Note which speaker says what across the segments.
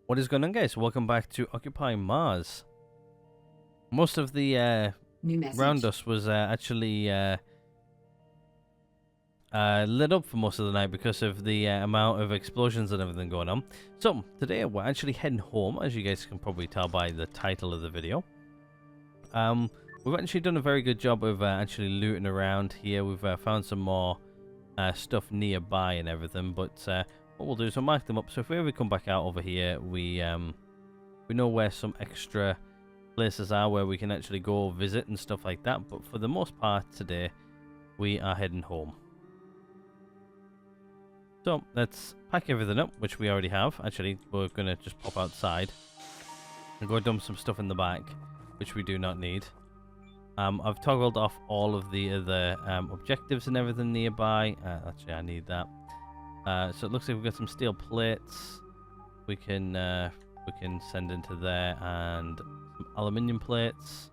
Speaker 1: What is going on, guys? Welcome back to Occupy Mars. Most of the
Speaker 2: New message.
Speaker 1: around us was actually lit up for most of the night because of the amount of explosions and everything going on. So today we're actually heading home, as you guys can probably tell by the title of the video. We've actually done a very good job of actually looting around here. We've found some more stuff nearby and everything, but what we'll do is we'll mark them up, so if we ever come back out over here, we know where some extra places are where we can actually go visit and stuff like that. But for the most part today, we are heading home. So let's pack everything up, which we already have. Actually, we're going to just pop outside and go dump some stuff in the back, which we do not need. I've toggled off all of the other objectives and everything nearby. Actually, I need that. So it looks like we've got some steel plates we can send into there, and some aluminium plates.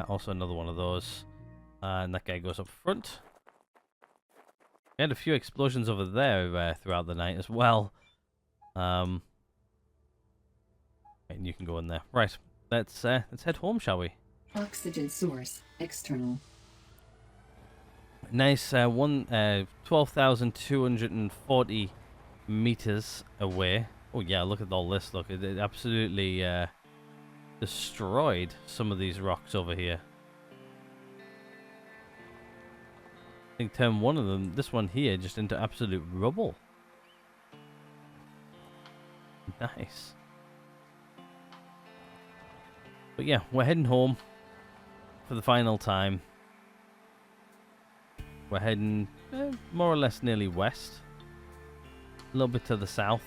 Speaker 1: Also another one of those, and that guy goes up front. We had a few explosions over there throughout the night as well. And you can go in there. Right, let's head home, shall we?
Speaker 2: Oxygen source external.
Speaker 1: Nice, 12,240 meters away. Oh yeah, look at all this. Look, it absolutely destroyed some of these rocks over here. I think turned one of them, this one here, just into absolute rubble. Nice. But yeah, we're heading home for the final time. We're heading more or less nearly west. A little bit to the south.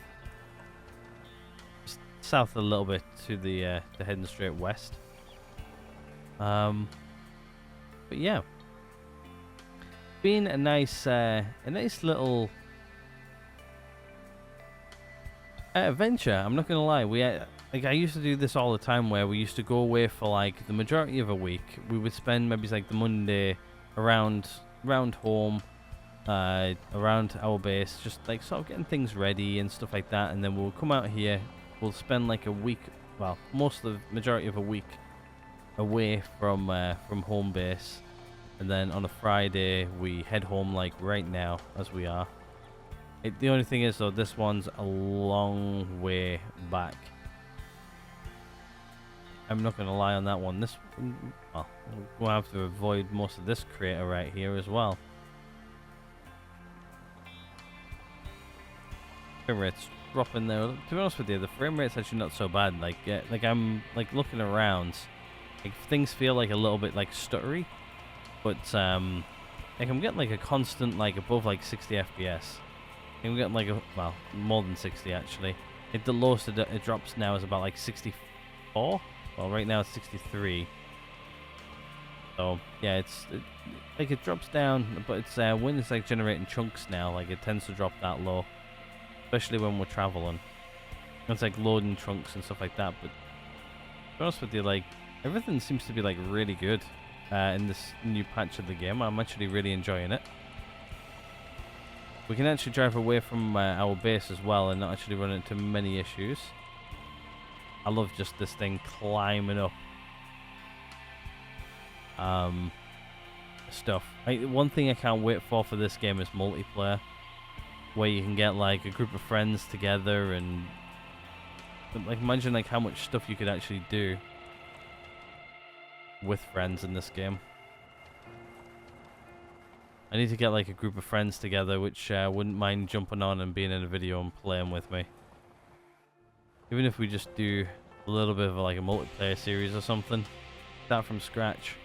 Speaker 1: Just south a little bit to the heading straight west. But yeah, been a nice little adventure. I'm not gonna lie. Like I used to do this all the time, where we used to go away for like the majority of a week. We would spend maybe like the Monday around home, around our base, just like sort of getting things ready and stuff like that, and then we'll come out here. We'll spend like a week, well, most of the majority of a week away from home base, and then on a Friday we head home, like right now as we are. The only thing is though, this one's a long way back. I'm not going to lie on that one. This, well, we'll have to avoid most of this crater right here as well. Frame rate's dropping there. To be honest with you, the frame rate's actually not so bad. Like, like I'm like looking around, like things feel like a little bit like stuttery, but like I'm getting like a constant like above like 60 FPS. I'm getting like well, more than 60 actually. If the lowest it drops now is about like 64. Well, right now it's 63. So yeah, like it drops down, but it's when it's like generating chunks now, like it tends to drop that low, especially when we're traveling. It's like loading chunks and stuff like that. But to be honest with you, like everything seems to be like really good in this new patch of the game. I'm actually really enjoying it. We can actually drive away from our base as well and not actually run into many issues. I love just this thing climbing up stuff. One thing I can't wait for this game is multiplayer, where you can get like a group of friends together, and like imagine like how much stuff you could actually do with friends in this game. I need to get like a group of friends together which wouldn't mind jumping on and being in a video and playing with me. Even if we just do a little bit of like a multiplayer series or something. Start from scratch.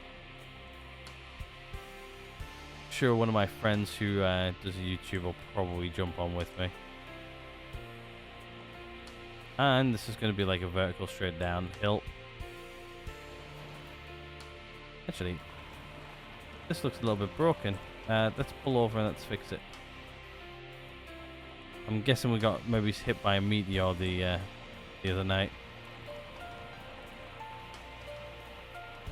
Speaker 1: Sure, one of my friends who does YouTube will probably jump on with me. And this is going to be like a vertical straight down hill. Actually, this looks a little bit broken. Let's pull over and let's fix it. I'm guessing we got maybe hit by a meteor the other night.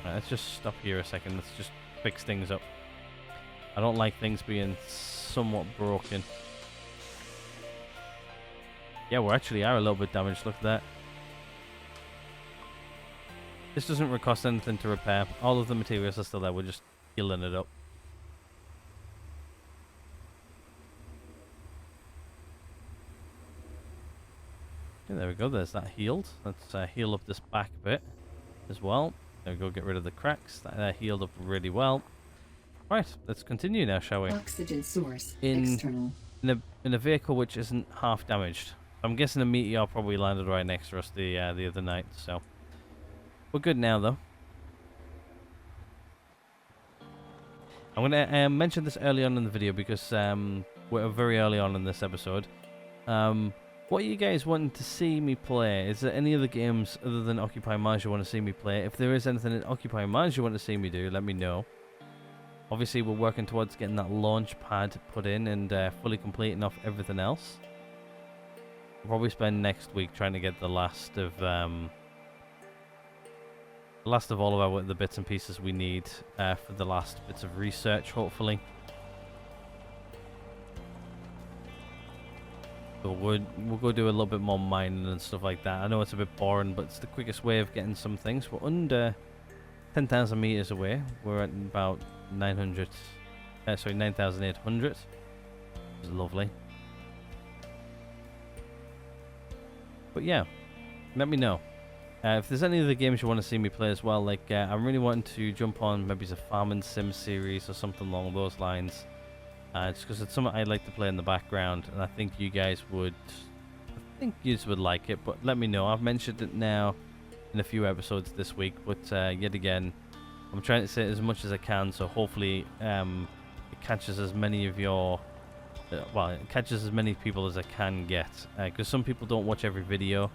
Speaker 1: Right, let's just stop here a second. Let's just fix things up. I don't like things being somewhat broken. Yeah, we actually are a little bit damaged. Look at that. This doesn't cost anything to repair. All of the materials are still there. We're just healing it up. Okay, there we go. There's that healed. Let's heal up this back bit as well. There we go. Get rid of the cracks. That healed up really well. Right, let's continue now, shall we?
Speaker 2: Oxygen source
Speaker 1: In
Speaker 2: external.
Speaker 1: in a vehicle which isn't half damaged. I'm guessing the meteor probably landed right next to us the other night, so we're good now though. I'm gonna mention this early on in the video because we're very early on in this episode. What are you guys wanting to see me play? Is there any other games other than Occupy Mars you want to see me play? If there is anything in Occupy Mars you want to see me do, let me know. Obviously, we're working towards getting that launch pad put in and fully completing off everything else. We'll probably spend next week trying to get the last of all of the bits and pieces we need for the last bits of research, hopefully. So we'll go do a little bit more mining and stuff like that. I know it's a bit boring, but it's the quickest way of getting some things. We're under 10,000 meters away. We're at about 9,800. Which is lovely. But yeah, let me know. If there's any other games you want to see me play as well, like I'm really wanting to jump on maybe a farming sim series or something along those lines. Just because it's something I'd like to play in the background, and I think you guys would like it. But let me know. I've mentioned it now in a few episodes this week, but yet again, I'm trying to say it as much as I can, so hopefully it catches as many of your it catches as many people as I can get, because some people don't watch every video,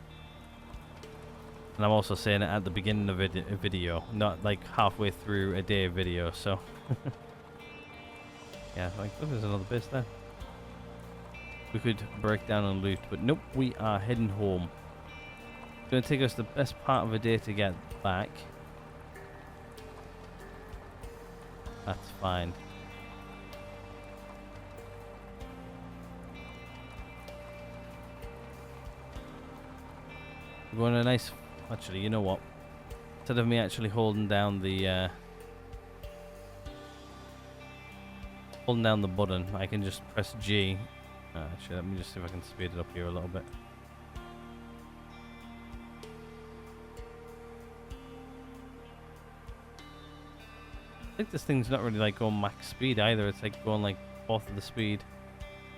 Speaker 1: and I'm also saying it at the beginning of a video, not like halfway through a day video. So yeah, like, look, there's another base there. We could break down and loot, but nope, we are heading home. It's going to take us the best part of a day to get back. That's fine. We're going a nice... Actually, you know what? Instead of me actually holding down the button, I can just press G. Actually, let me just see if I can speed it up here a little bit. I think this thing's not really like going max speed either. It's like going like fourth of the speed.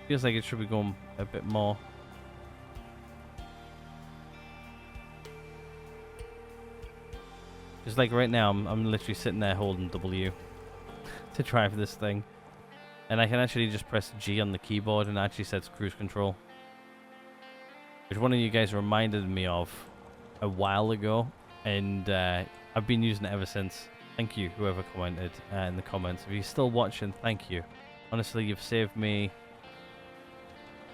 Speaker 1: Feels like it should be going a bit more. Just like right now, I'm literally sitting there holding W to drive this thing. And I can actually just press G on the keyboard and it actually sets cruise control. Which one of you guys reminded me of a while ago. And I've been using it ever since. Thank you, whoever commented in the comments. If you're still watching, thank you. Honestly, you've saved me...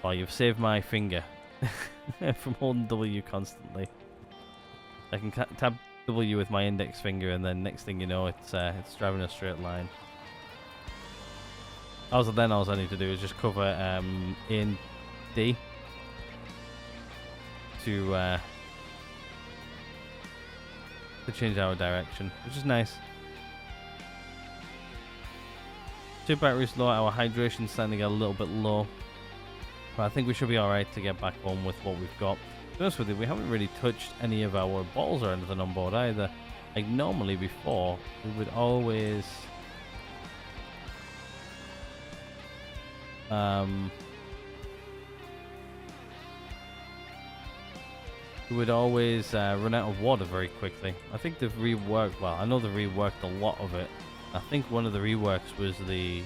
Speaker 1: Well, you've saved my finger from holding W constantly. I can tap W with my index finger, and then next thing you know, it's driving a straight line. All I need to do is just cover A and D to change our direction, which is nice. 2 batteries low, our hydration's starting to get a little bit low. But I think we should be alright to get back home with what we've got. To be honest with you, we haven't really touched any of our bottles or anything on board either. Like normally before, we would always... we would always run out of water very quickly. I think they've reworked, well, I know they've reworked a lot of it. I think one of the reworks was the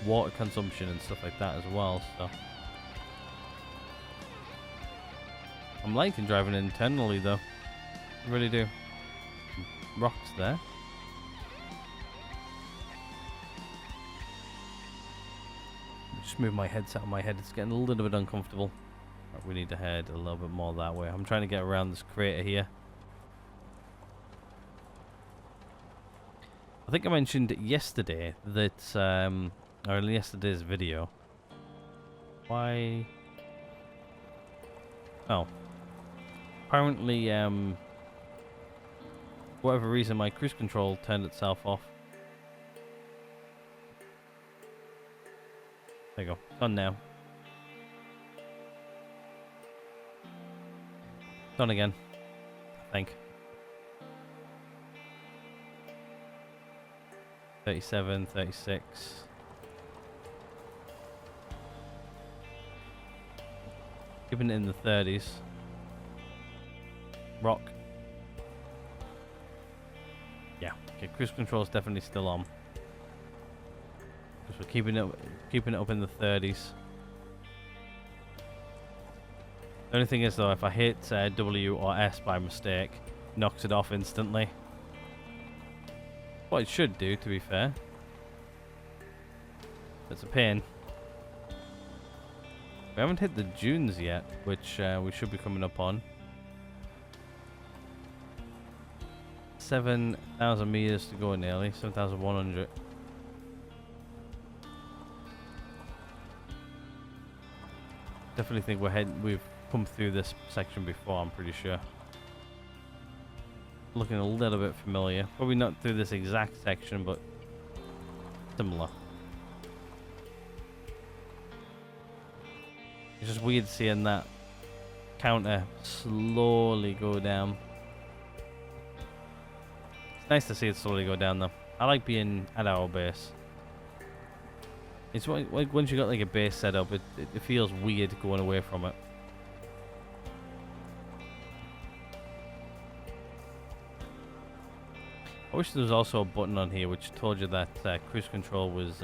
Speaker 1: water consumption and stuff like that as well, so. I'm liking driving internally though. I really do. Rocks there. Just move my headset on my head, it's getting a little bit uncomfortable. Right, we need to head a little bit more that way. I'm trying to get around this crater here. I think I mentioned yesterday that, or in yesterday's video. Why Oh. Apparently, for whatever reason, my cruise control turned itself off. There you go. It's on now. It's on again, I think. 37, 36. Keeping it in the 30s. Rock. Yeah. Okay, cruise control is definitely still on. Because we're keeping it up in the 30s. The only thing is though, if I hit W or S by mistake, knocks it off instantly. What it should do, to be fair. It's a pain. We haven't hit the dunes yet, which we should be coming up on. 7,000 meters to go nearly, 7,100. Definitely think we've come through this section before, I'm pretty sure. Looking a little bit familiar. Probably not through this exact section, but similar. It's just weird seeing that counter slowly go down. It's nice to see it slowly go down though. I like being at our base. It's like once you got like a base set up, it feels weird going away from it. I wish there was also a button on here which told you that cruise control was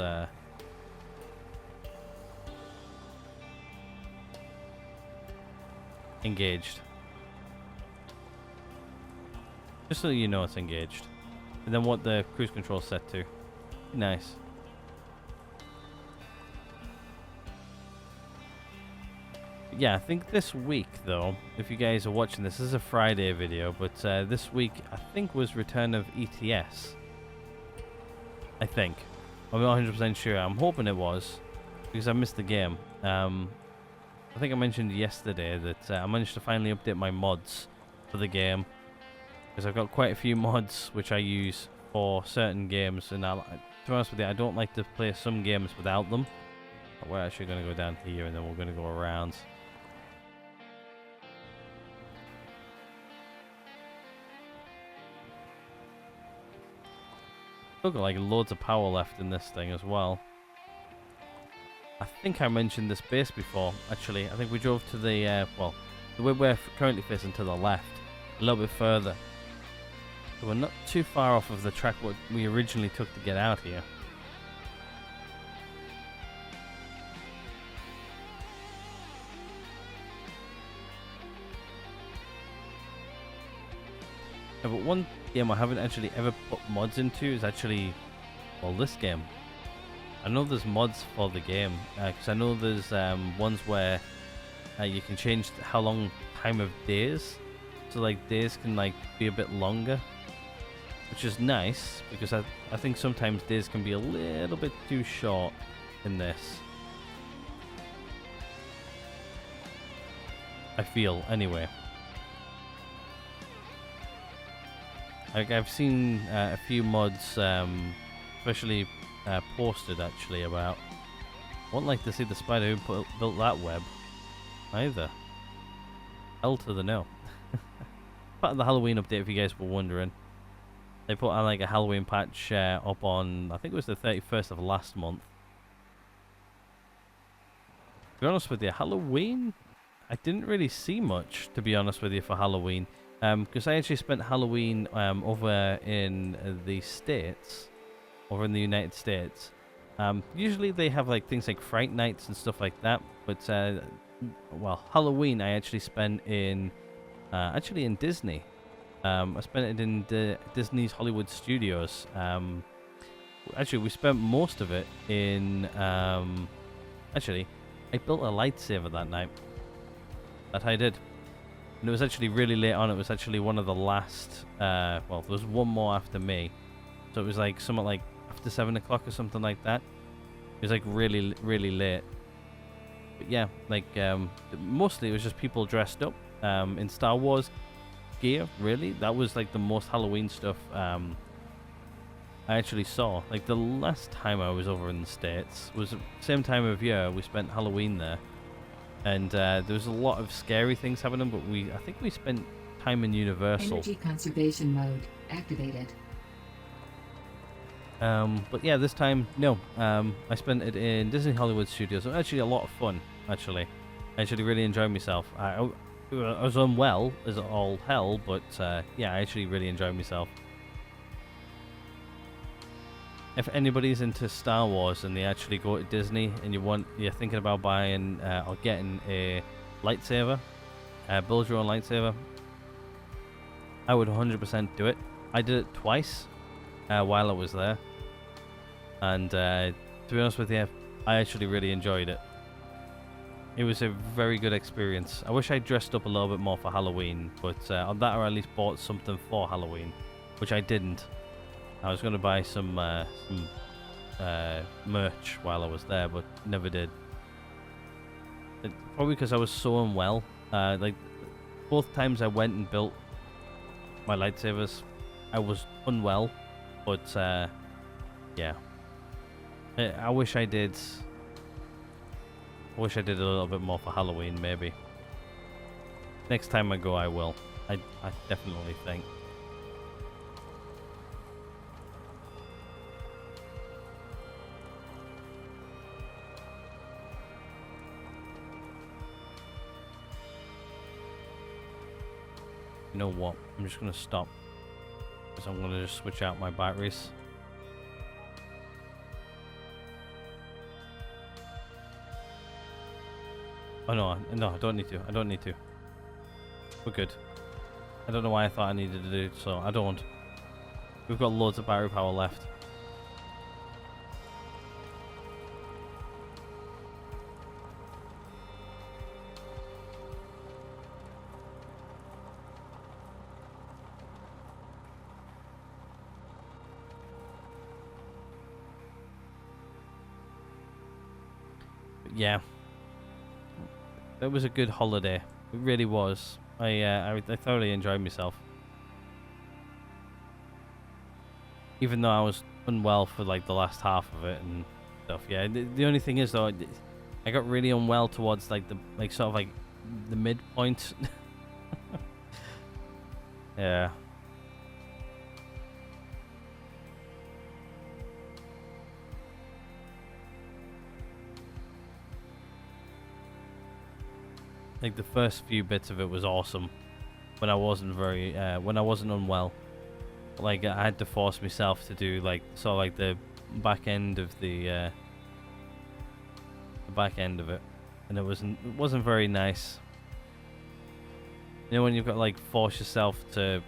Speaker 1: engaged. Just so you know it's engaged. And then what the cruise control set to. Nice. Yeah, I think this week though, if you guys are watching this is a Friday video, but this week I think was return of ETS. I think. I'm not 100% sure. I'm hoping it was, because I missed the game. I think I mentioned yesterday that I managed to finally update my mods for the game, because I've got quite a few mods which I use for certain games, and to be honest with you, I don't like to play some games without them. But we're actually going to go down here and then we're going to go around. Still got like loads of power left in this thing as well. I think I mentioned this base before, actually. I think we drove to the, well, the way we're currently facing to the left, a little bit further. So we're not too far off of the track what we originally took to get out here. Yeah, but one game I haven't actually ever put mods into is actually, well, this game. I know there's mods for the game, because I know there's ones where you can change how long time of days, so like days can like be a bit longer, which is nice, because I think sometimes days can be a little bit too short in this. I feel, anyway. Like I've seen a few mods, especially posted actually about. I wouldn't like to see the spider who built that web either. Hell to the no. Part of the Halloween update, if you guys were wondering. They put on like a Halloween patch up on, I think it was the 31st of last month. To be honest with you, Halloween, I didn't really see much, to be honest with you, for Halloween. Because I actually spent Halloween over in the States, over in the United States. Usually they have like things like Fright Nights and stuff like that, but well, Halloween I actually spent in Disney. I spent it in Disney's Hollywood Studios. Actually, we spent most of it in. Actually, I built a lightsaber that night. That I did. And it was actually really late on. It was actually one of the last. Well, there was one more after me, so it was like somewhat like after 7 o'clock or something like that. It was like really, really late. But yeah, like mostly it was just people dressed up in Star Wars gear. Really, that was like the most Halloween stuff I actually saw. Like the last time I was over in the States was the same time of year. We spent Halloween there, and there was a lot of scary things happening. But I think we spent time in Universal.
Speaker 2: Energy conservation mode activated.
Speaker 1: But yeah, this time, no. I spent it in Disney Hollywood Studios. It was actually a lot of fun, actually. I actually really enjoyed myself. I was unwell as all hell, but yeah, I actually really enjoyed myself. If anybody's into Star Wars and they actually go to Disney and you're thinking about buying or getting a lightsaber, build your own lightsaber, I would 100% do it. I did it twice while I was there. And to be honest with you, I actually really enjoyed it. It was a very good experience. I wish I dressed up a little bit more for Halloween, but on that, or at least bought something for Halloween, which I didn't. I was going to buy some merch while I was there, but never did. Probably because I was so unwell. Like both times I went and built my lightsabers, I was unwell, but yeah. I wish I did. I wish I did a little bit more for Halloween, maybe. Next time I go, I will. I definitely think. You know what? I'm just gonna stop because I'm gonna just switch out my batteries. Oh no, I don't need to. I don't need to. We're good. I don't know why I thought I needed to do it, so I don't. We've got loads of battery power left. But yeah. It was a good holiday. It really was. I thoroughly enjoyed myself. Even though I was unwell for like the last half of it and stuff. Yeah. The only thing is though, I got really unwell towards like the sort of like the midpoint. Yeah. Like the first few bits of it was awesome when I wasn't when I wasn't unwell. Like I had to force myself to do like sort of like the back end of the back end of it, and it wasn't very nice. You know when you've got like force yourself to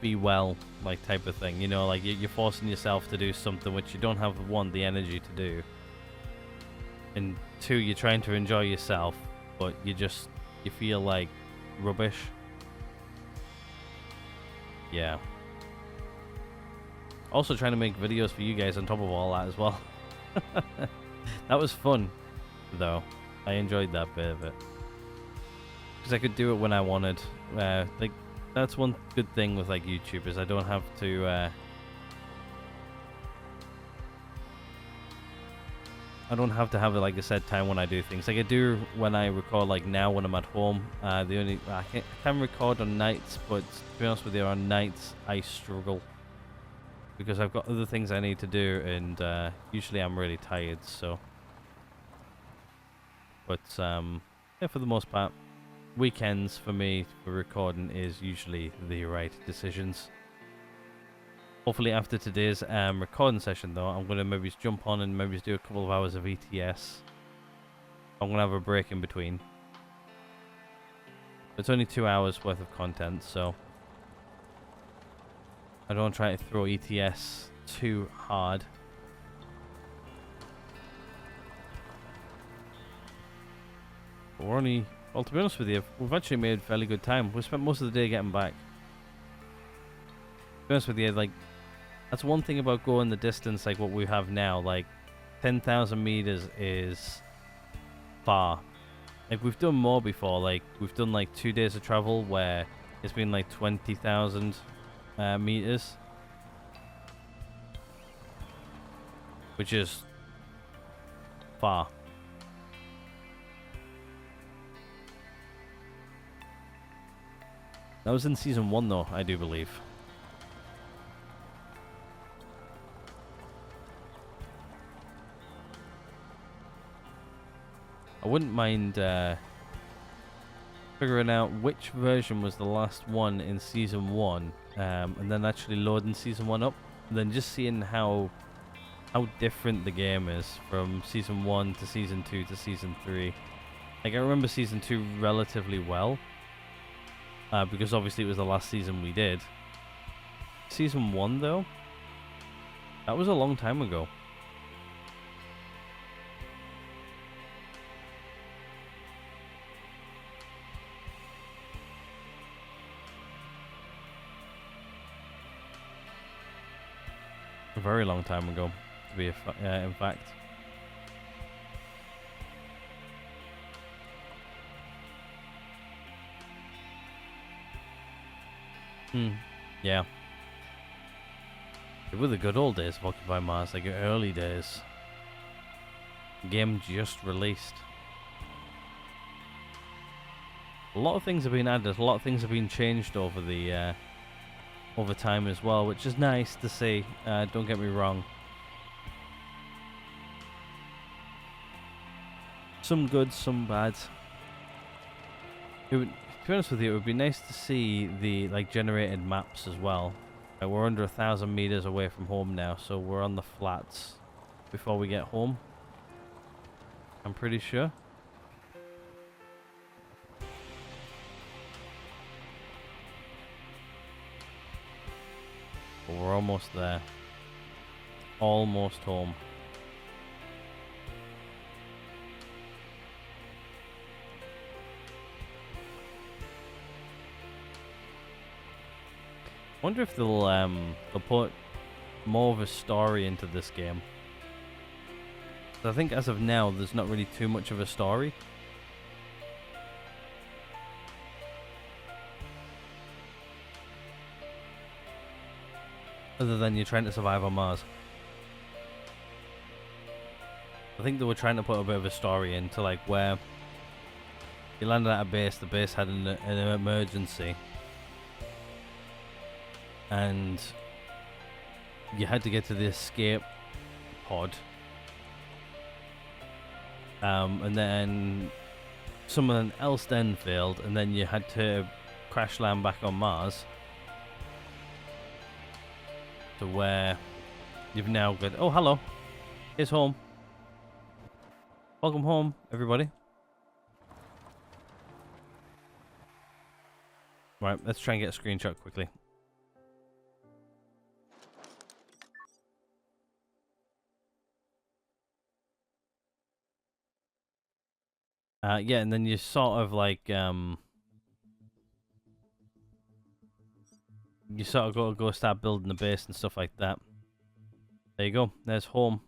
Speaker 1: be well, like type of thing. You know, like you're forcing yourself to do something which you don't have the energy to do, and two, you're trying to enjoy yourself. But you feel like rubbish. Yeah. Also trying to make videos for you guys on top of all that as well. That was fun, though. I enjoyed that bit of it. Because I could do it when I wanted. Like, that's one good thing with like YouTube is I don't have to have like a set time when I do things. Like I do when I record, like now when I'm at home. I can record on nights, but to be honest with you, on nights I struggle because I've got other things I need to do, and usually I'm really tired. So, but yeah, for the most part, weekends for me for recording is usually the right decisions. Hopefully after today's recording session though, I'm going to maybe jump on and maybe do a couple of hours of ETS. I'm going to have a break in between. It's only 2 hours worth of content, so I don't try to throw ETS too hard. But we're only, well, to be honest with you, we've actually made fairly good time. We spent most of the day getting back. To be honest with you, like, that's one thing about going the distance like what we have now. Like 10,000 meters is far. Like, we've done more before. Like, we've done like 2 days of travel where it's been like 20,000 meters, which is far. That was in season 1 though, I do believe. I wouldn't mind figuring out which version was the last one in season 1, and then actually loading season 1 up, and then just seeing how different the game is from season 1 to season 2 to season 3. Like, I remember season 2 relatively well, because obviously it was the last season we did. Season 1 though, that was a long time ago. A very long time ago, to be in fact. Yeah. It were the good old days of Occupy Mars, like early days. Game just released. A lot of things have been added, a lot of things have been changed over the over time as well, which is nice to see, don't get me wrong. Some good, some bad. To be honest with you, it would be nice to see the generated maps as well. We're under 1,000 meters away from home now, so we're on the flats before we get home, I'm pretty sure. But we're almost there. Almost home. Wonder if they'll put more of a story into this game. I think as of now, there's not really too much of a story. Other than you're trying to survive on Mars. I think they were trying to put a bit of a story into like where you landed at a base, the base had an emergency. And you had to get to the escape pod. And then someone else then failed, and then you had to crash land back on Mars. To where you've now got, oh hello, here's home. Welcome home, everybody. Right, let's try and get a screenshot quickly. Yeah, and then you sort of like, you sort of got to go start building the base and stuff like that. There you go. There's home.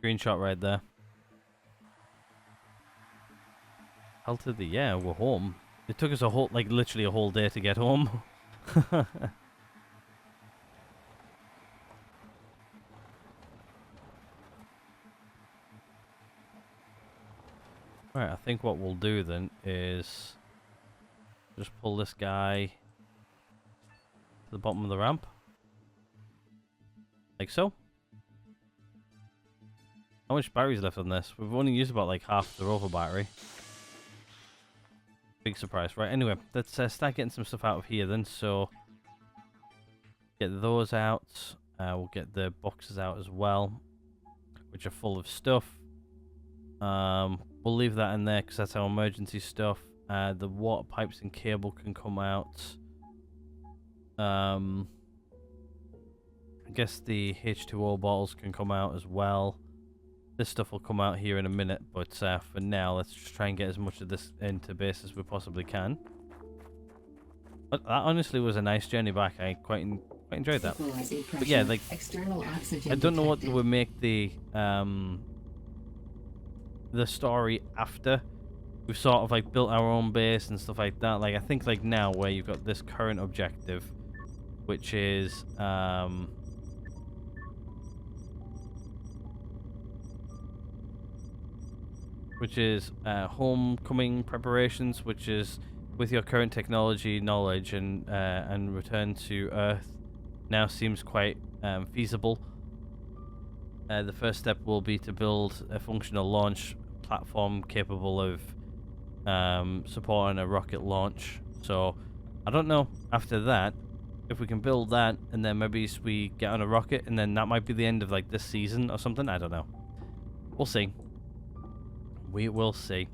Speaker 1: Screenshot right there. Hell to the, yeah, we're home. It took us a whole, like literally a whole day to get home. Right, I think what we'll do then is just pull this guy to the bottom of the ramp. Like so. How much battery's left on this? We've only used about like half the rover battery. Big surprise. Right, anyway, let's start getting some stuff out of here then. So, get those out. We'll get the boxes out as well, which are full of stuff. We'll leave that in there because that's our emergency stuff. The water pipes and cable can come out. I guess the H2O bottles can come out as well. This stuff will come out here in a minute, but for now, let's just try and get as much of this into base as we possibly can. But that honestly was a nice journey back. I quite enjoyed that. But yeah, like,
Speaker 2: external oxygen
Speaker 1: I don't know what
Speaker 2: detected.
Speaker 1: would make the the story after we've sort of like built our own base and stuff like that. Like I think like now where you've got this current objective, which is homecoming preparations, which is with your current technology knowledge and return to Earth now seems quite feasible. The first step will be to build a functional launch platform capable of supporting a rocket launch. So I don't know after that if we can build that and then maybe we get on a rocket and then that might be the end of like this season or something. I don't know. We'll see. We will see.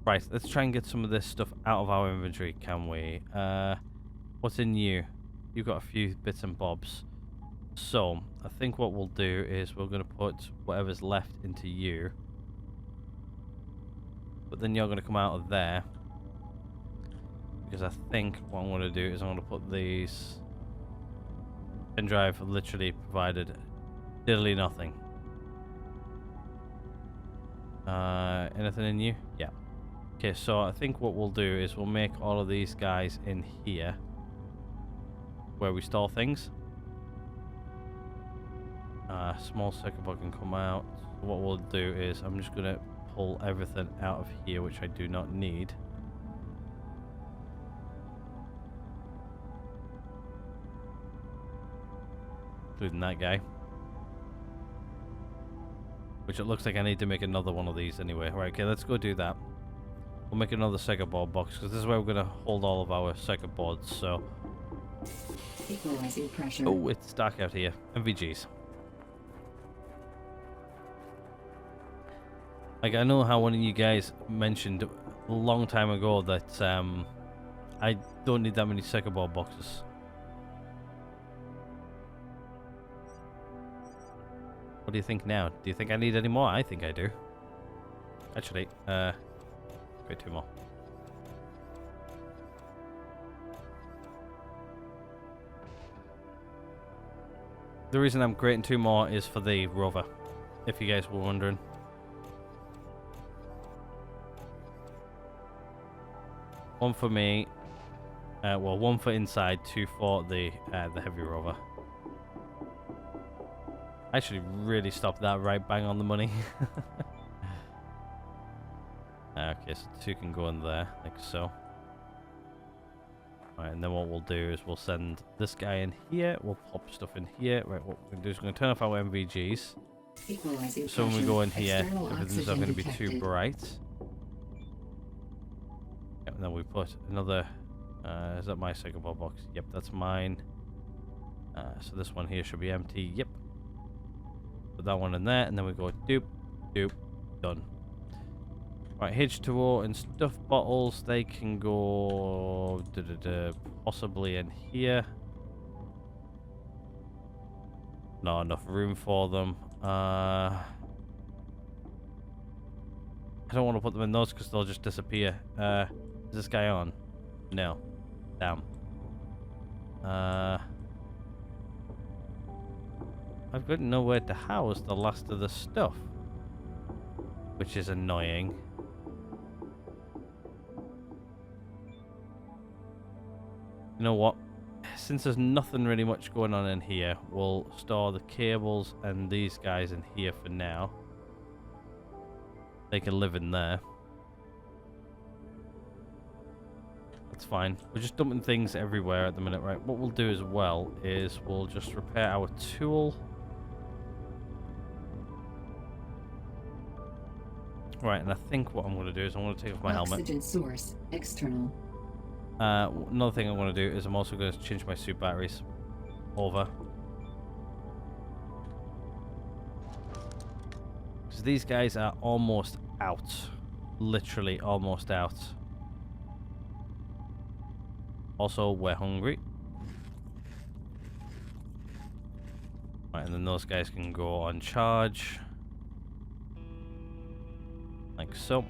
Speaker 1: Right, let's try and get some of this stuff out of our inventory, can we? What's in you? You've got a few bits and bobs. So, I think what we'll do is we're going to put whatever's left into you. But then you're going to come out of there. Because I think what I'm going to do is I'm going to put these... pen drive literally provided diddly nothing. Anything in you? Yeah. Okay, so I think what we'll do is we'll make all of these guys in here where we store things. Small circuit board can come out. So what we'll do is I'm just gonna pull everything out of here which I do not need. Including that guy. Which it looks like I need to make another one of these anyway. Right, okay, let's go do that. We'll make another circuit board box because this is where we're going to hold all of our circuit boards, so...
Speaker 2: Equalizing pressure.
Speaker 1: Oh, it's dark out here. MVGs. Like, I know how one of you guys mentioned a long time ago that I don't need that many circuit board boxes. What do you think now? Do you think I need any more? I think I do. Actually, wait, 2 more. The reason I'm creating 2 more is for the rover, if you guys were wondering. One for me, well, 1 for inside, 2 for the heavy rover. I actually really stopped that right bang on the money. Okay, so 2 can go in there, like so. Right, and then what we'll do is we'll send this guy in here. We'll pop stuff in here. Right, what we're going to do is we're going to turn off our MVGs. So when we go in here, everything's not going to be too bright. Yep, and then we put another... is that my circuit board box? Yep, that's mine. So this one here should be empty. Yep. Put that one in there, and then we go doop, doop, done. Right, H2O and stuff bottles, they can go possibly in here. Not enough room for them. I don't want to put them in those because they'll just disappear. Is this guy on? No. Damn. I've got nowhere to house the last of the stuff, which is annoying. You know what? Since there's nothing really much going on in here, we'll store the cables and these guys in here for now. They can live in there. That's fine. We're just dumping things everywhere at the minute, right? What we'll do as well is we'll just repair our tool. Right, and I think what I'm going to do is I'm going to take off my helmet.
Speaker 2: Oxygen source external.
Speaker 1: Another thing I'm going to do is I'm also going to change my suit batteries over. Because these guys are almost out. Literally almost out. Also, we're hungry. Right, and then those guys can go on charge. Like so.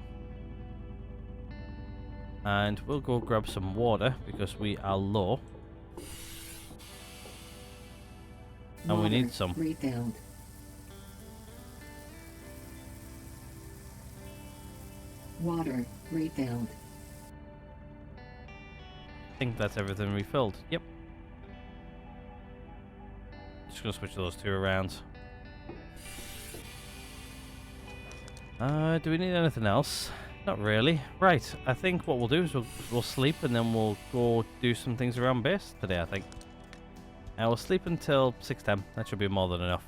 Speaker 1: And we'll go grab some water because we are low. And we need some.
Speaker 2: Refilled. Water refilled.
Speaker 1: I think that's everything refilled. Yep. Just gonna switch those two around. Do we need anything else? Not really. Right, I think what we'll do is we'll sleep and then we'll go do some things around base today, I think. We'll sleep until 6:10. That should be more than enough.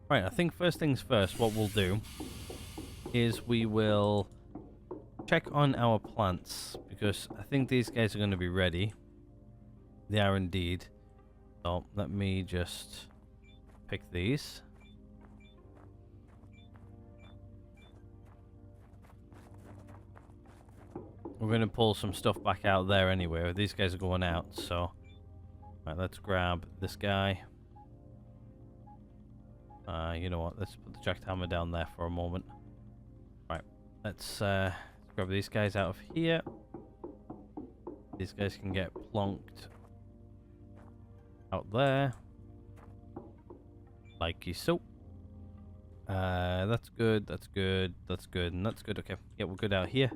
Speaker 1: Right, I think first things first, what we'll do is we will check on our plants, because I think these guys are going to be ready. They are indeed. So let me just pick these. We're going to pull some stuff back out there anyway. These guys are going out, so... Right, let's grab this guy. You know what, let's put the jacked hammer down there for a moment. Right, let's grab these guys out of here. These guys can get plonked out there. Like so. That's good, that's good, that's good, and that's good. Okay, yeah, we're good out here.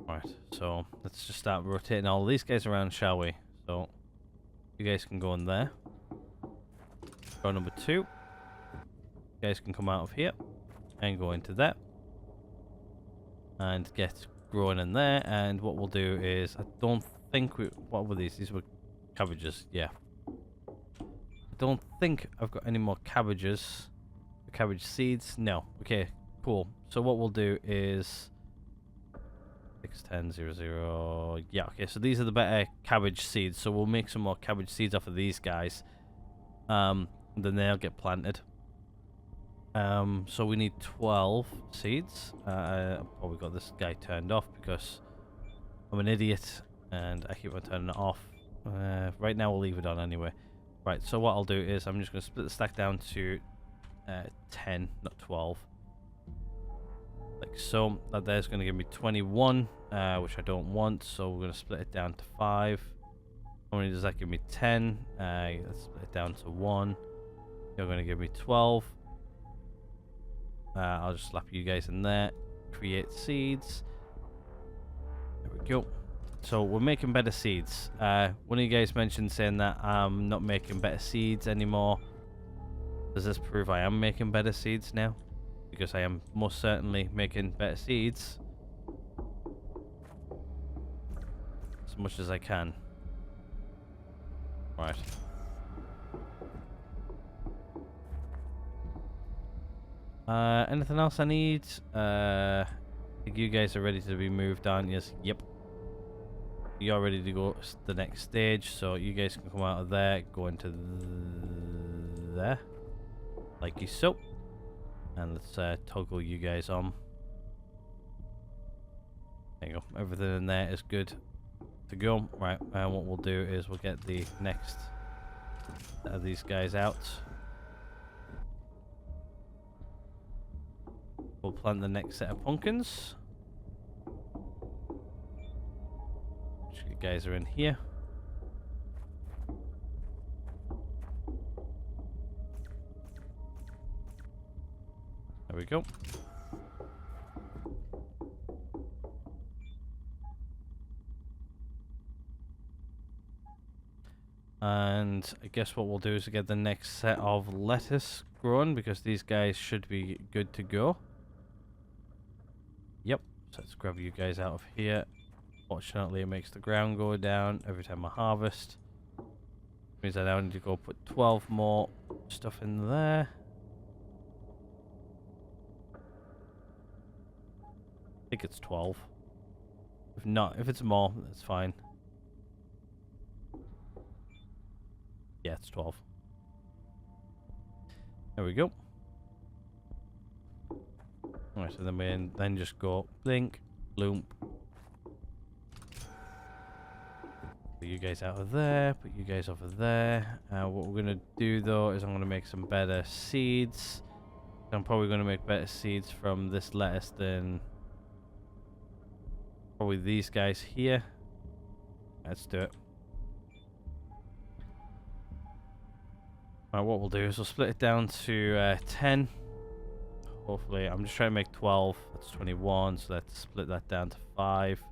Speaker 1: Right, so let's just start rotating all these guys around, shall we? So, you guys can go in there. Row number 2. You guys can come out of here and go into that and get growing in there. And what we'll do is, I don't think what were these? These were cabbages, yeah. I don't think I've got any more cabbages. Cabbage seeds? No. Okay, cool. So what we'll do is 61000. Yeah, okay, so these are the better cabbage seeds. So we'll make some more cabbage seeds off of these guys. Then they'll get planted. So we need 12 seeds. I've probably got this guy turned off because I'm an idiot and I keep on turning it off. Right now we'll leave it on anyway. Right, so what I'll do is I'm just going to split the stack down to 10, not 12. Like so. That there's going to give me 21, which I don't want, so we're going to split it down to 5. How many does that give me? 10. Let's split it down to 1. You're going to give me 12. I'll just slap you guys in there. Create seeds. There we go. So we're making better seeds. One of you guys mentioned saying that I'm not making better seeds anymore. Does this prove I am making better seeds now? Because I am most certainly making better seeds. As much as I can. Right. Anything else I need? I think you guys are ready to be moved on. Yes. Yep. You're ready to go to the next stage, so you guys can come out of there, go into there, like so. And let's toggle you guys on. There you go. Everything in there is good to go. Right. And what we'll do is we'll get the next set of these guys out. We'll plant the next set of pumpkins. Which you guys are in here. There we go. And I guess what we'll do is get the next set of lettuce grown, because these guys should be good to go. Yep, so let's grab you guys out of here. Fortunately, it makes the ground go down every time I harvest. Means I now need to go put 12 more stuff in there. I think it's 12. If not, if it's more, that's fine. Yeah, it's 12. There we go. Alright, so then we then just go blink, bloom. Put you guys out of there, put you guys over there. What we're gonna do though is I'm gonna make some better seeds. I'm probably gonna make better seeds from this lettuce than probably these guys here. Let's do it. Alright, what we'll do is we'll split it down to 10. Hopefully, I'm just trying to make 12. That's 21, so let's split that down to 5.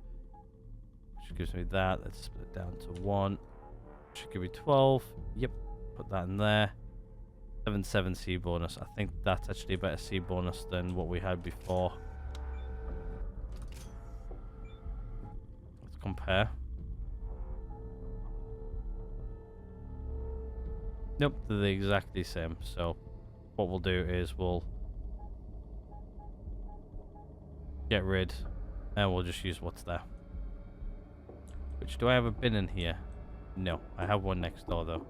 Speaker 1: Which gives me that. Let's split it down to 1. Should give me 12. Yep, put that in there. 7 seed bonus. I think that's actually a better seed bonus than what we had before. Let's compare. Nope, they're exactly the same. So what we'll do is we'll get rid and we'll just use what's there. Which, do I have a bin in here? No, I have one next door though.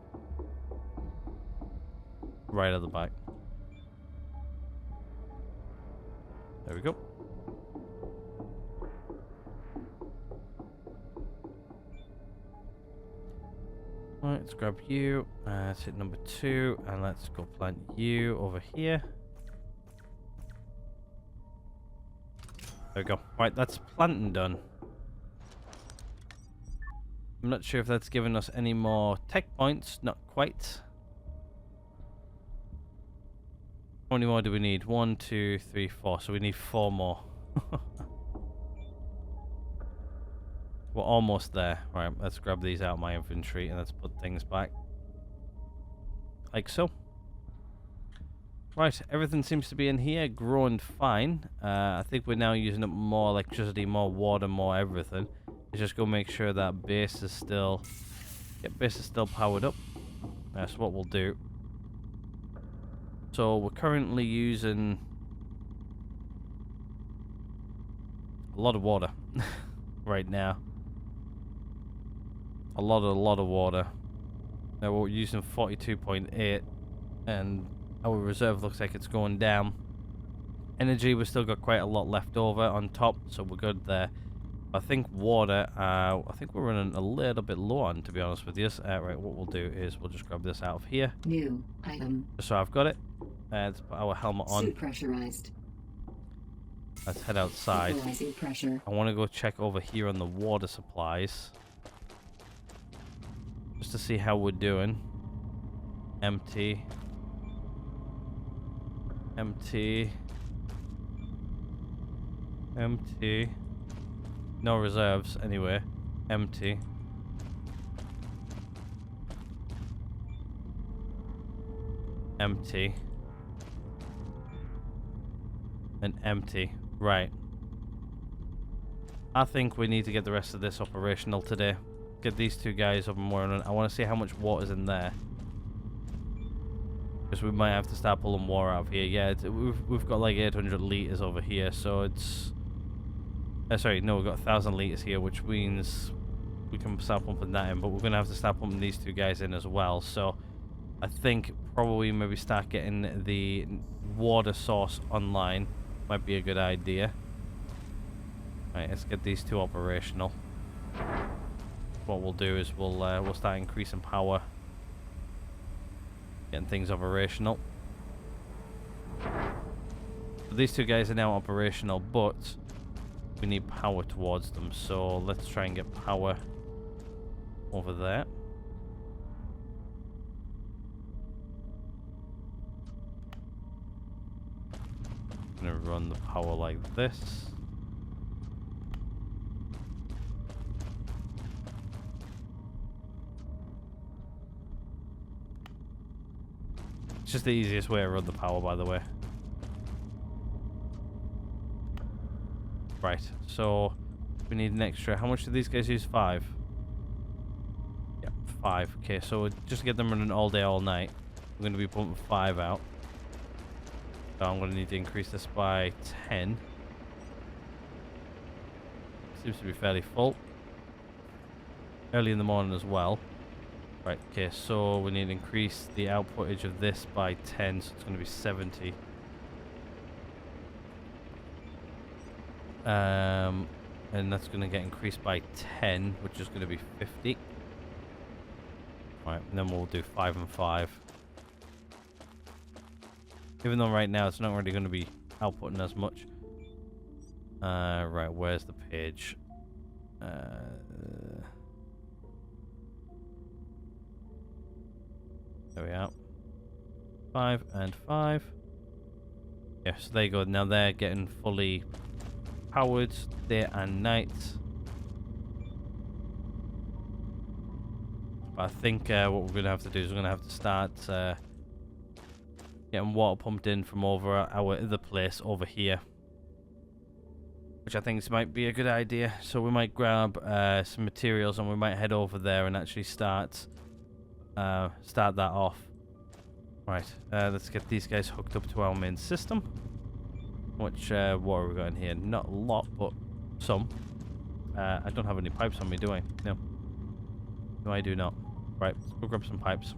Speaker 1: Right at the back. There we go. Alright, let's grab you. Let's hit number 2 and let's go plant you over here. There we go. Right, that's planting done. I'm not sure if that's given us any more tech points. Not quite. How many more do we need? 1, 2, 3, 4. So we need 4 more. We're almost there. Right, let's grab these out of my inventory and let's put things back. Like so. Right, everything seems to be in here, growing fine. I think we're now using up more electricity, more water, more everything. Let's just go make sure that base is still... Yep, base is still powered up. That's what we'll do. So we're currently using a lot of water right now. A lot of water. Now we're using 42.8 and our reserve looks like it's going down. Energy, we've still got quite a lot left over on top, so we're good there. I think water, I think we're running a little bit low on, to be honest with you. Right, what we'll do is we'll just grab this out of here.
Speaker 2: New item.
Speaker 1: Just so I've got it. Let's put our helmet on.
Speaker 2: Suit pressurized.
Speaker 1: Let's head outside.
Speaker 2: Equalizing pressure.
Speaker 1: I want to go check over here on the water supplies. Just to see how we're doing. Empty. Empty. Empty. No reserves anyway. Empty. Empty. And empty. Right. I think we need to get the rest of this operational today. Get these two guys up and running. I want to see how much water's in there. Because we might have to start pulling water out of here. Yeah, we've got like 800 litres over here, so it's... sorry, no, we've got 1,000 litres here, which means we can start pumping that in, but we're going to have to start pumping these two guys in as well. So I think probably maybe start getting the water source online might be a good idea. Right, let's get these two operational. What we'll do is we'll start increasing power, getting things operational. So these two guys are now operational, but we need power towards them, so let's try and get power over there. I'm gonna run the power like this. It's just the easiest way to run the power, by the way. Right, so we need an extra. How much do these guys use? 5. Yep, 5. Okay, so just to get them running all day, all night, I'm going to be pumping 5 out. So I'm going to need to increase this by 10. Seems to be fairly full. Early in the morning as well. Right, okay, so we need to increase the outputage of this by 10, so it's going to be 70. And that's going to get increased by 10, which is going to be 50. Right, and then we'll do 5 and 5. Even though right now it's not really going to be outputting as much. Right, where's the page? There we are. 5 and 5. Yeah, so there you go. Now they're getting fully powered day and night. But I think what we're going to have to do is we're going to have to start getting water pumped in from over our other place over here. Which I think might be a good idea. So we might grab some materials and we might head over there and actually start that off. Right, let's get these guys hooked up to our main system. Which water we got in here? Not a lot, but some. I don't have any pipes on me, do I? No. No, I do not. Right, let's go grab some pipes.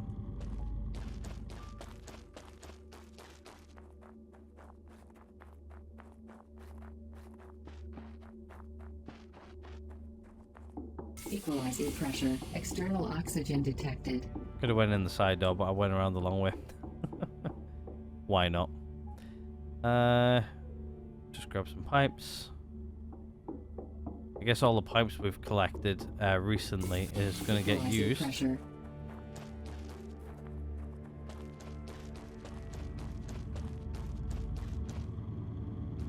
Speaker 2: Equalizing pressure. External oxygen detected.
Speaker 1: Could have went in the side door, but I went around the long way. Why not? Just grab some pipes. I guess all the pipes we've collected recently is going to get used.
Speaker 2: Pressure.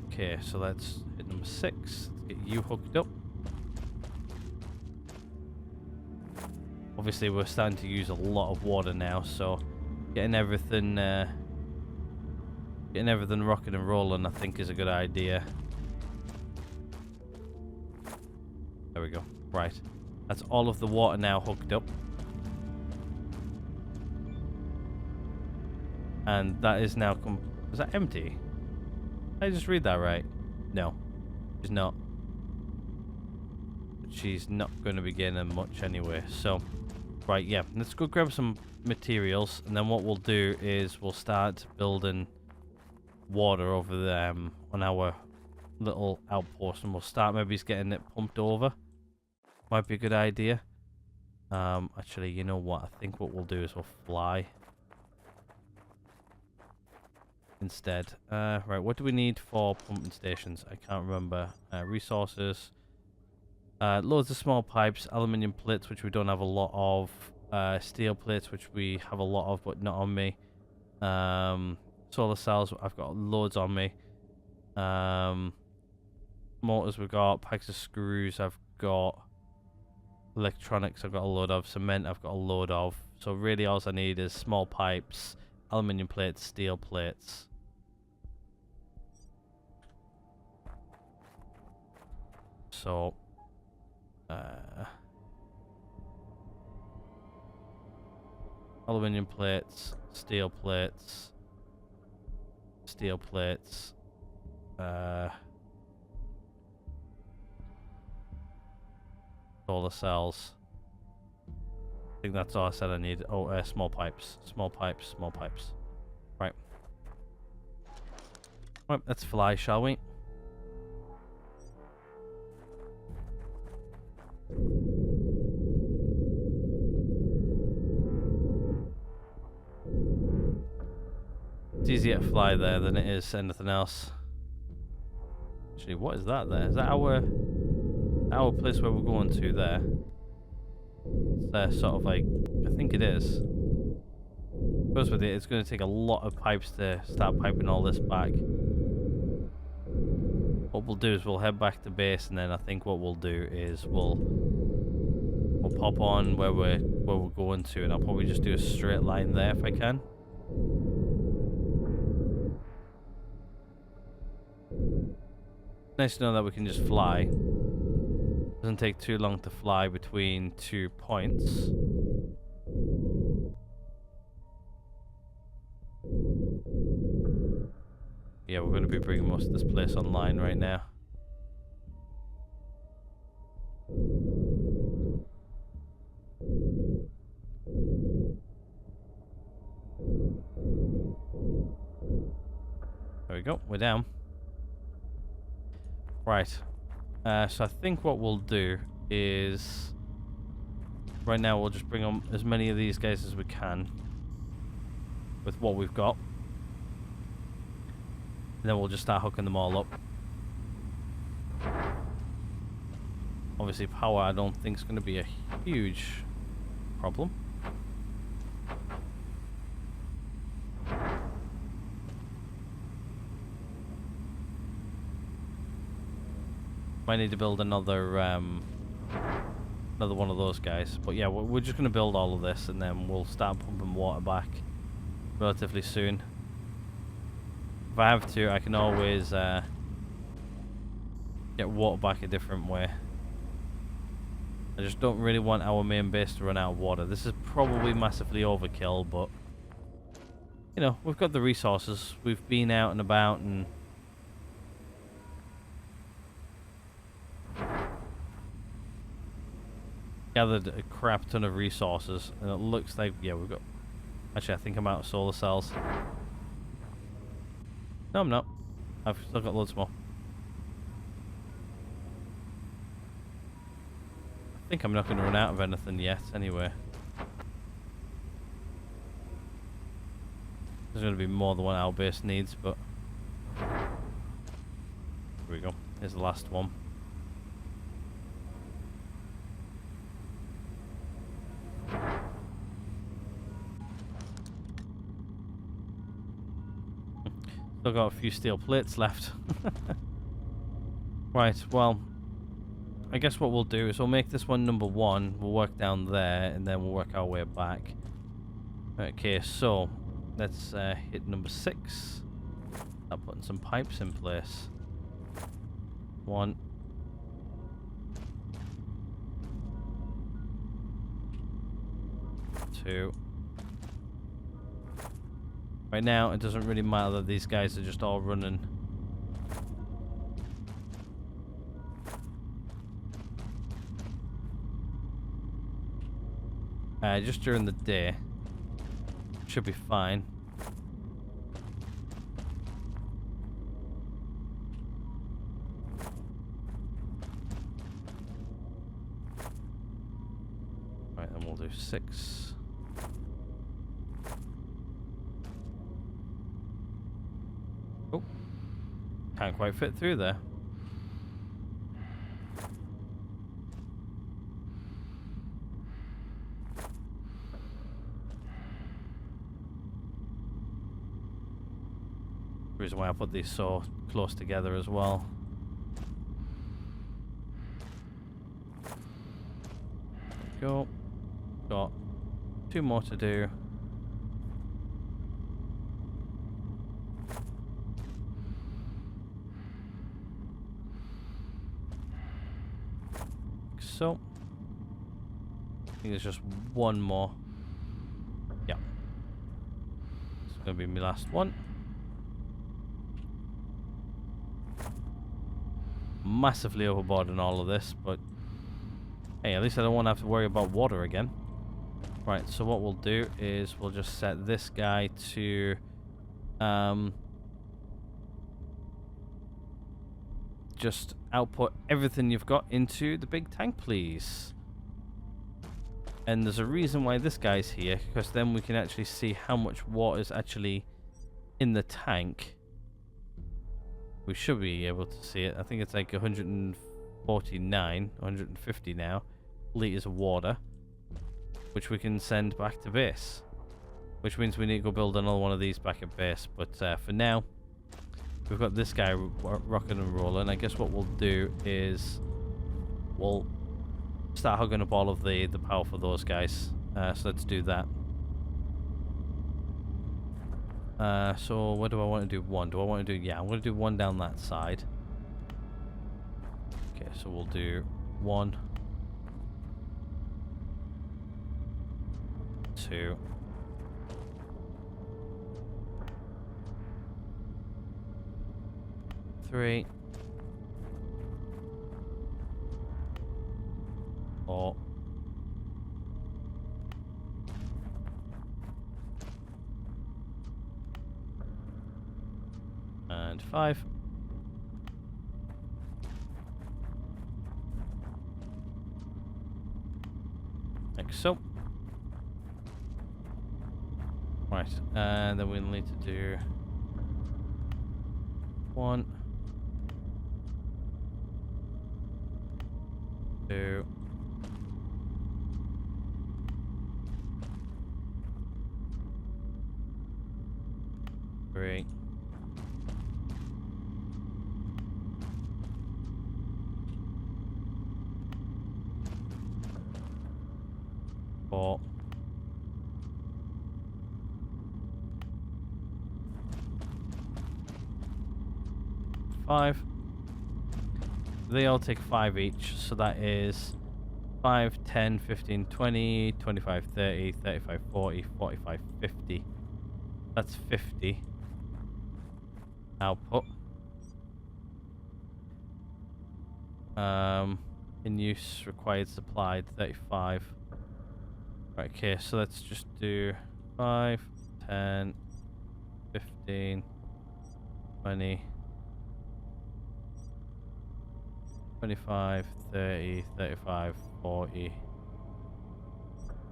Speaker 1: Okay, so let's hit number 6. Let's get you hooked up. Obviously, we're starting to use a lot of water now, so getting everything rocking and rolling, I think, is a good idea. There we go. Right, that's all of the water now hooked up, and that is now is that empty? Did I just read that right? No, she's not. She's not going to be getting much anyway. So. Right, yeah, let's go grab some materials, and then what we'll do is we'll start building water over there on our little outpost, and we'll start maybe getting it pumped over. Might be a good idea. Actually, you know what? I think what we'll do is we'll fly instead. Right, what do we need for pumping stations? I can't remember. Resources. Loads of small pipes, aluminium plates, which we don't have a lot of, steel plates, which we have a lot of, but not on me. Solar cells, I've got loads on me. Motors, we've got packs of screws, I've got electronics, I've got a load of cement, I've got a load of. So really, all I need is small pipes, aluminium plates, steel plates. So. Aluminium plates, steel plates, solar cells. I think that's all I said I need. Oh, small pipes. Right. Right, let's fly, shall we? It's easier to fly there than it is anything else. Actually, what is that there? Is that our place where we're going to there? It's there, sort of like, I think it is. Goes with it, it's going to take a lot of pipes to start piping all this back. What we'll do is we'll head back to base, and then I think what we'll do is we'll pop on where we're going to, and I'll probably just do a straight line there if I can. Nice to know that we can just fly. Doesn't take too long to fly between 2 points. Yeah, we're going to be bringing most of this place online right now. There we go, we're down. Right, so I think what we'll do is Right now, we'll just bring on as many of these guys as we can with what we've got. And then we'll just start hooking them all up. Obviously, power I don't think is going to be a huge problem. Might need to build another one of those guys. But yeah, we're just going to build all of this and then we'll start pumping water back relatively soon. If I have to, I can always get water back a different way. I just don't really want our main base to run out of water. This is probably massively overkill, but you know, we've got the resources. We've been out and about and gathered a crap ton of resources, and it looks like, yeah, we've got... Actually, I think I'm out of solar cells. No, I'm not. I've still got loads more. I think I'm not going to run out of anything yet, anyway. There's going to be more than what our base needs, but... Here we go. Here's the last one. Still got a few steel plates left. Right, well, I guess what we'll do is we'll make this one number 1. We'll work down there, and then we'll work our way back. Okay, so let's hit number 6. Start putting some pipes in place. 1. 2. Right now, it doesn't really matter that these guys are just all running. Just during the day. Should be fine. Right, then we'll do 6. Oh, can't quite fit through there. Reason why I put these so close together as well. Go. Got 2 more to do. So, I think there's just 1 more. Yeah. It's going to be my last one. Massively overboard in all of this, but hey, at least I don't want to have to worry about water again. Right, so what we'll do is we'll just set this guy to just output everything you've got into the big tank, please. And there's a reason why this guy's here, because then we can actually see how much water is actually in the tank. We should be able to see it. I think it's like 149, 150 now liters of water, which we can send back to base. Which means we need to go build another one of these back at base. But for now, we've got this guy rocking and rolling. I guess what we'll do is we'll start hugging up all of the power for those guys. So let's do that. So what do I want to do? 1. Do I want to do... Yeah, I'm going to do 1 down that side. Okay, so we'll do 1. 2. 3. 4. And 5. Like so. Right, and then we'll need to do 1, 2, 3, 4, 5. They all take 5 each, so that is 5, 10, 15, 20, 25, 30, 35, 40, 45, 50. That's 50 output. In use, required, supplied, 35. Right, okay, so let's just do 5, 10, 15, 20, 25, 30, 35, 40,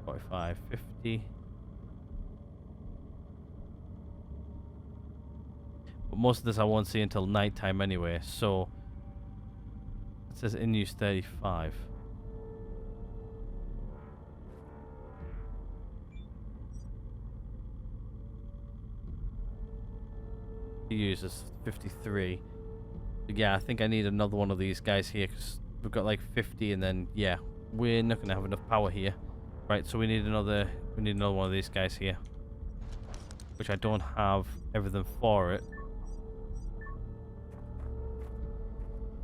Speaker 1: 45, 50. But most of this I won't see until night time anyway, so it says in use 35. Uses 53. But yeah, I think I need another one of these guys here because we've got like 50, and then yeah, we're not gonna have enough power here. Right, so we need another one of these guys here, which I don't have everything for it.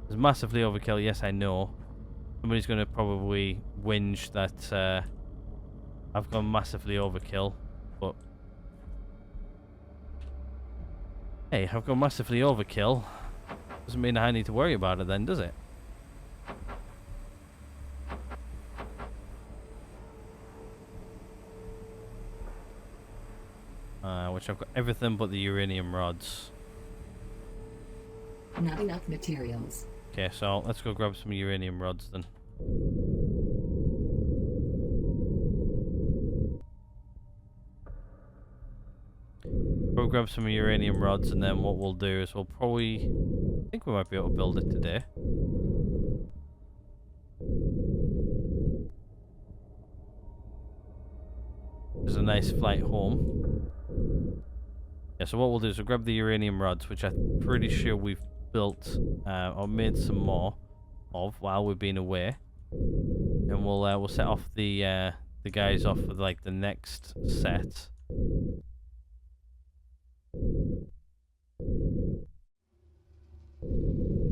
Speaker 1: It's massively overkill, yes I know. Somebody's gonna probably whinge that I've gone massively overkill, but hey, I've gone massively overkill. Doesn't mean I need to worry about it then, does it? Which I've got everything but the uranium rods.
Speaker 2: Not enough materials.
Speaker 1: Okay, so let's go grab some uranium rods then. We'll grab some uranium rods, and then what we'll do is we'll probably... I think we might be able to build it today. There's a nice flight home. Yeah, so what we'll do is we'll grab the uranium rods, which I'm pretty sure we've built or made some more of while we've been away, and we'll set off the guys off with like the next set.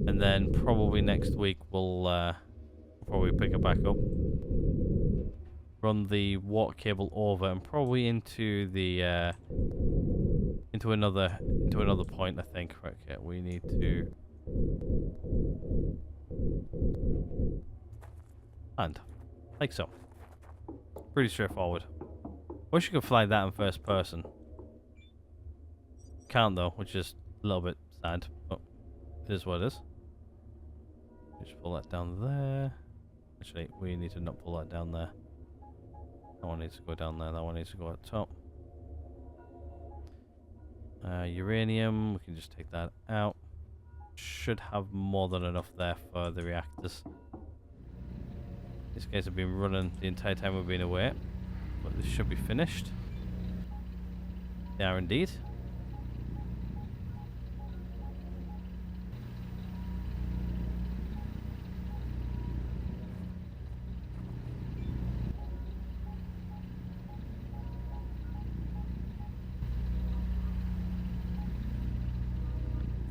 Speaker 1: And then probably next week we'll probably pick it back up, run the water cable over, and probably into the into another point, I think. Right, okay, we need to land like so. Pretty straightforward. Wish you could fly that in first person. Can't though, which is a little bit sad, but it is what it is. Just pull that down there. Actually, we need to not pull that down there. That one needs to go down there. That one needs to go at the top. Uranium, we can just take that out. Should have more than enough there for the reactors. These guys have been running the entire time we've been away, but this should be finished. They are indeed.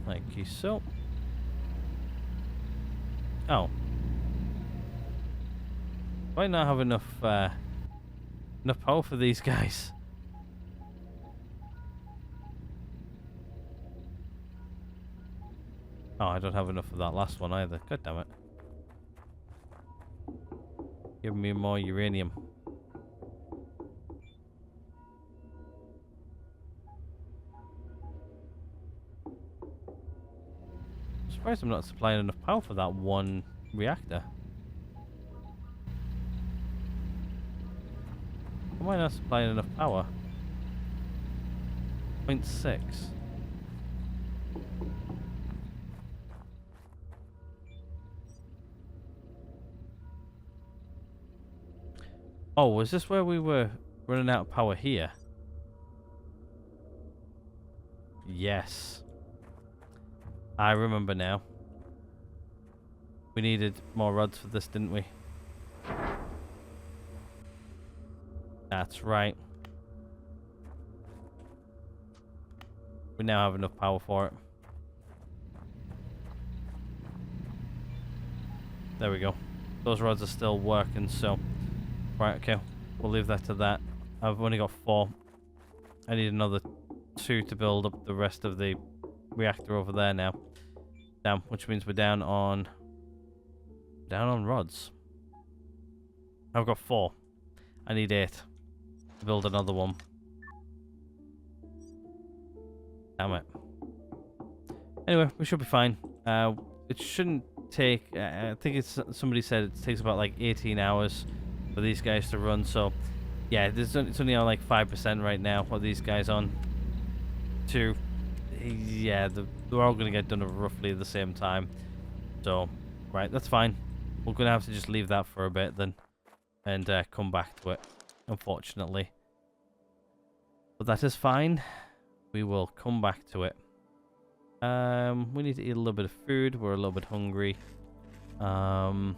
Speaker 1: Like so. Oh. Do I not have enough enough power for these guys? Oh, I don't have enough for that last one either. God damn it. Give me more uranium. I'm surprised I'm not supplying enough power for that one reactor. Am I not supplying enough power? 0.6. Oh, was this where we were running out of power here? Yes. I remember now. We needed more rods for this, didn't we? That's right. We now have enough power for it. There we go. Those rods are still working, so... Right, okay. We'll leave that to that. I've only got 4. I need another 2 to build up the rest of the reactor over there now. Damn, which means we're down on rods. I've got 4. I need 8 to build another one. Damn it. Anyway, we should be fine. It shouldn't take... I think it's somebody said it takes about like 18 hours for these guys to run. So, yeah, it's only on like 5% right now. What these guys on? 2. Yeah, they're all going to get done at roughly the same time. So, right, that's fine. We're going to have to just leave that for a bit then. And come back to it, unfortunately. But that is fine. We will come back to it. We need to eat a little bit of food. We're a little bit hungry. Other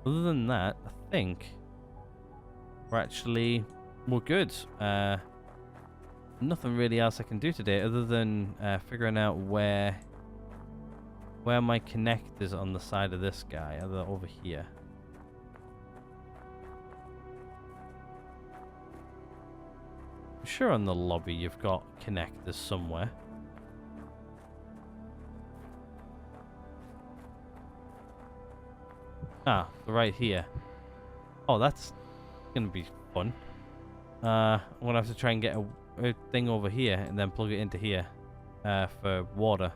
Speaker 1: than that, I think we're good. Nothing really else I can do today other than figuring out where my connect is on the side of this guy, over here. I'm sure on the lobby you've got connectors somewhere. Ah, right here. Oh, that's gonna be fun. I'm gonna have to try and get a thing over here and then plug it into here for water.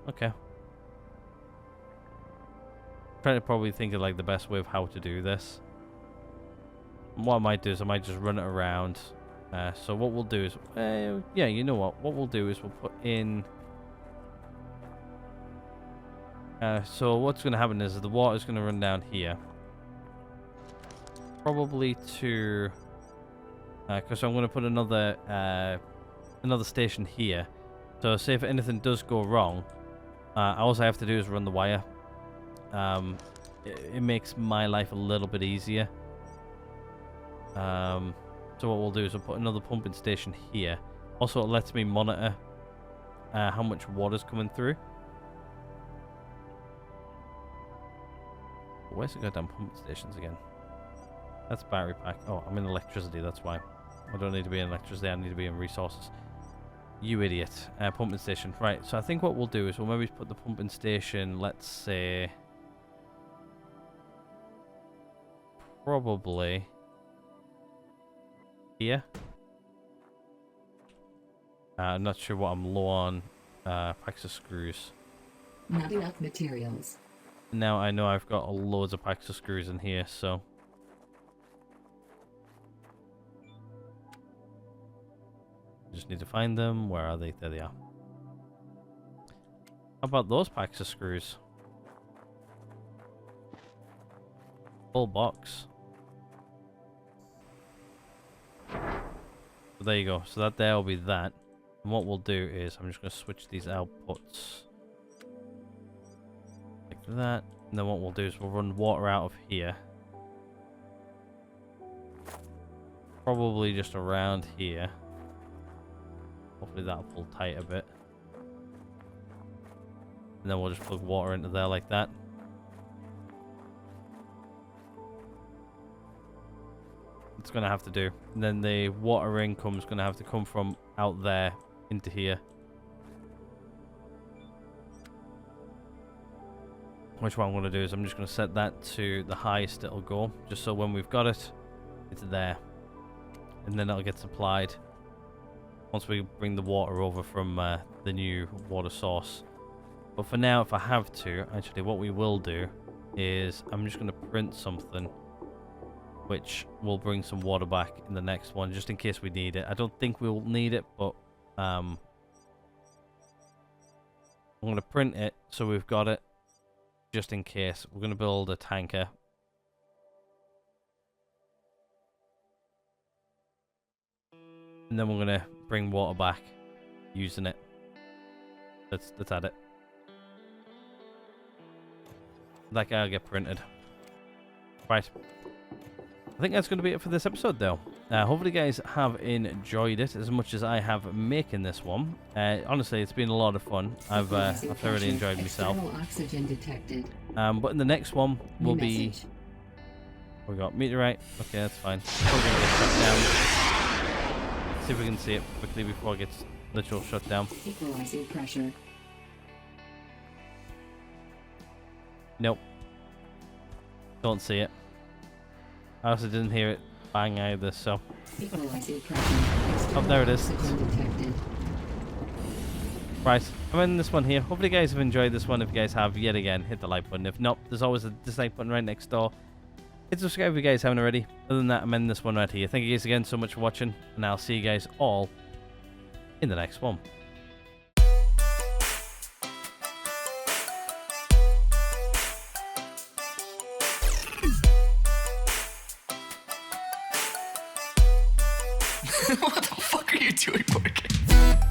Speaker 1: Okay. Trying to probably think of like the best way of how to do this. What I might do is I might just run it around. So what we'll do is, yeah, you know what? What we'll do is we'll put in. So what's going to happen is the water is going to run down here. Probably to, because I'm going to put another station here. So say if anything does go wrong, all I have to do is run the wire. It makes my life a little bit easier. So what we'll do is we'll put another pumping station here. Also, it lets me monitor how much water's coming through. Where's the goddamn pumping stations again? That's battery pack. Oh, I'm in electricity, that's why. I don't need to be in electricity, I need to be in resources. You idiot. Pumping station. Right, so I think what we'll do is we'll maybe put the pumping station, let's say... probably... here. I'm not sure what I'm low on. Packs of screws.
Speaker 2: Not enough materials.
Speaker 1: Now I know I've got loads of packs of screws in here, so... just need to find them. Where are they? There they are. How about those packs of screws? Full box. So there you go. So that there will be that. And what we'll do is I'm just going to switch these outputs like that. And then what we'll do is we'll run water out of here. Probably just around here. Hopefully that'll pull tight a bit. And then we'll just plug water into there like that. It's going to have to do. And then the water income is going to have to come from out there into here. Which what I'm going to do is I'm just going to set that to the highest it'll go. Just so when we've got it, it's there. And then it'll get supplied once we bring the water over from the new water source. But for now, if I have to, actually what we will do is I'm just going to print something which will bring some water back in the next one, just in case we need it. I don't think we'll need it, but I'm going to print it so we've got it, just in case. We're going to build a tanker. And then we're going to bring water back using it. Let's add it. That guy will get printed. Right. I think that's going to be it for this episode, though. Hopefully, you guys have enjoyed it as much as I have making this one. Honestly, it's been a lot of fun. I've thoroughly enjoyed myself.
Speaker 2: Oxygen detected.
Speaker 1: But in the next one, we'll
Speaker 2: New
Speaker 1: be...
Speaker 2: message.
Speaker 1: We got meteorite. Okay, that's fine. Probably gonna get shut down. See if we can see it quickly before it gets literal shut down.
Speaker 2: Equalizing pressure.
Speaker 1: Nope. Don't see it. I also didn't hear it bang either, so...
Speaker 2: Equalizing pressure.
Speaker 1: Oh, there it is.
Speaker 2: Oxygen detected.
Speaker 1: Right, I'm ending this one here. Hopefully you guys have enjoyed this one. If you guys have, yet again, hit the like button. If not, there's always a dislike button right next door. Hit subscribe if you guys haven't already. Other than that, I'm ending this one right here. Thank you guys again so much for watching, and I'll see you guys all in the next one.
Speaker 3: What the fuck are you doing, Morgan?